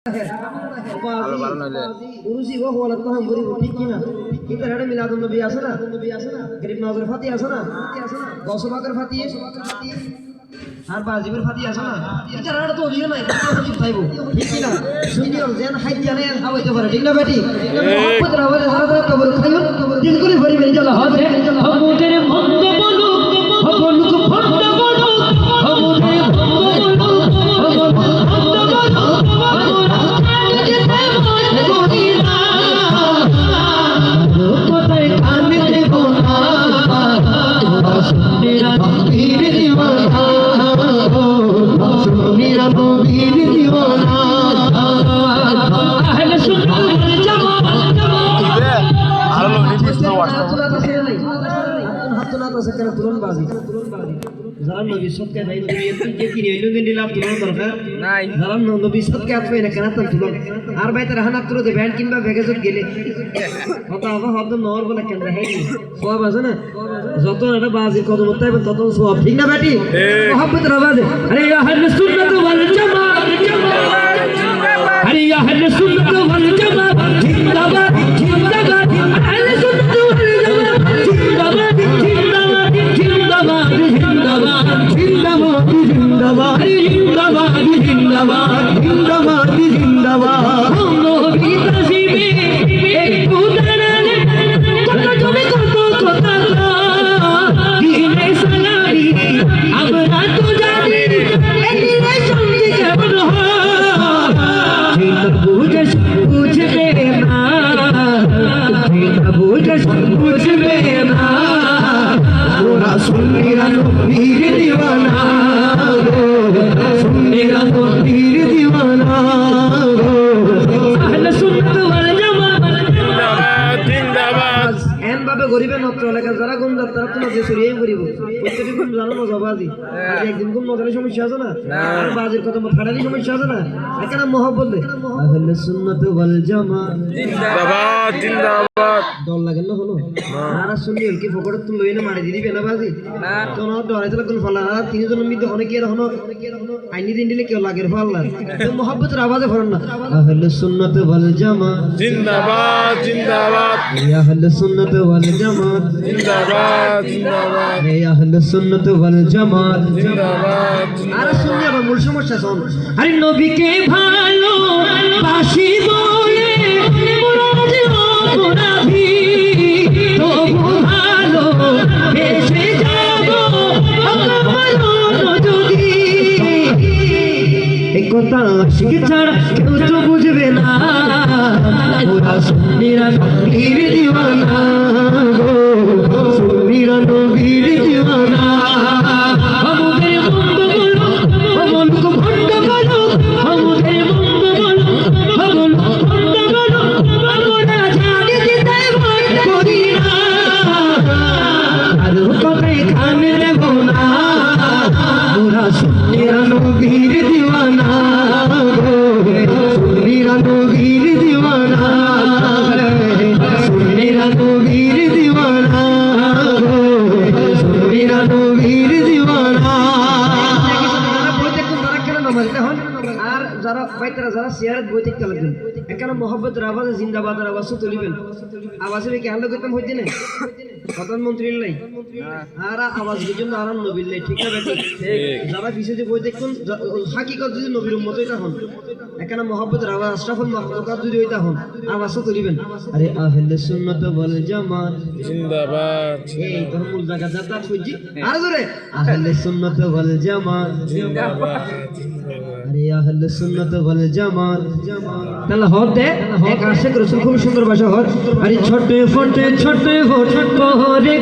उरुसी वो बोला तो हम बुरी ठीक की ना इधर हड़े मिलादुन नबी आसा ना गरीब नवाज़र फाती आसा ना गौसबा कर फाती है हर बाजी पर फाती आसा ना इधर हड़े तो दियो ना इधर तो भाई वो ठीक की ना सुनिए और जैन हाइट जाने आवे तो बड़ा ठीक ना बेटी मोहब्बत रहो हर तरह कब्र खायो दिल को भरी भरी चला हाथ है हम तेरे मंद बोलो हम को फंद बोलो हम तेरे मंद बोलो Zalam Nabi Sotke Nabi Yeki Yunus Lab Tulon Nai Zalam Nabi Sotke Atway Kanatan Tulon Arbiter Hanatru the band Kimba Vegas of Gilly Otava of the Norval and the Haiti Swabazana Zoto and a Bazi Kodomota and Toton Swab Hignabati Mohammed Ravade Hariya had the Sunna to Valjama Hariya had the Sunna to Valjama Hindaba Hindaba and the Sunna to Valjama গরিবের নত্র এলাকা যারা গুণ যাত্রা তোমার যে সরিয়ে করিব প্রত্যেকটি গুণ জানো না বাজি একদিন গুণ মজার সমস্যা আছে না আর বাজির কত ফাটালি সমস্যা আছে না এখানে মোহাব্বত দে আহলে সুন্নাত ওয়াল জামাত জিন্দাবাদ জিন্দাবাদ দল লাগে না হলো আর শুনি কি ফকড় তুমি লইনা মারি দিবি না বাজি না তো না ডরাইতে লাগল ফালা তিনজনের মধ্যে অনেক কি রকম আইনি দিন দিলে কেউ লাগের ফাল্লা তো মোহাব্বতের আওয়াজে ফরন না আহলে সুন্নাত ওয়াল জামাত জিন্দাবাদ জিন্দাবাদ ইয়া আহলে সুন্নাত ওয়াল জামাত জিন্দাবাদ জিন্দাবাদ ইয়া আহলে সুন্নাত ওয়াল জামাত জিন্দাবাদ আর শুনি আবার মূল সমস্যা শুন আরে নবীকে ভালো বাসি বলে মুরাদ গোনাবি তো ভালো বেশে যাব আমার যদি এই কথা শিখে ছাড়া কেউ তো বুঝবে না ওরা সুন্নিরা নবীর দিওয়ানা গো সুন্নিরা নবীর দিওয়ানা আমাদের বন্ধ বলো আমলকে ভণ্ড বলো আমাদের বন্ধ বলো আমলকে ভণ্ড বলো আমরা জানি দিতে ভণ্ড করি না আর কবে খান দেব না ওরা সুন্নিরা নবীর দিওয়ানা গো সুন্নিরা নবীর দিওয়ানা সুন্নিরা নবীর দিওয়ানা গো সুন্নিরা নবীর দিওয়ানা আর যারা বাইতরা যারা সিয়ারত বই দেখতে লাগবেন এখানে মোহাব্বতের আওয়াজে জিন্দাবাদের আওয়াজ তুলিবেন আওয়াজে কি আলো করতাম হইতে না প্রধানমন্ত্রীর লাই আর আওয়াজ জন্য আরাম নবীর লাই ঠিক না বেটি যারা পিছে বই দেখুন হাকিকত যদি নবীর উম্মত হইতা হন এখানে মোহাব্বতের আওয়াজ আশরাফুল মাখলুকাত যদি হইতা হন আওয়াজ তুলিবেন আরে আহলে সুন্নাত ওয়াল জামাত জিন্দাবাদ এই তো মূল জায়গা যাত্রা খুঁজি আর জোরে আহলে সুন্নাত ওয়াল জামাত জিন্দাবাদ আরে আহলে সুন্নাত ওয়াল জামাত তাহলে হদ দে এক আশিক রাসূল খুব সুন্দর ভাষা হদ আরে ছোট ফোটে ছোট ফোট করে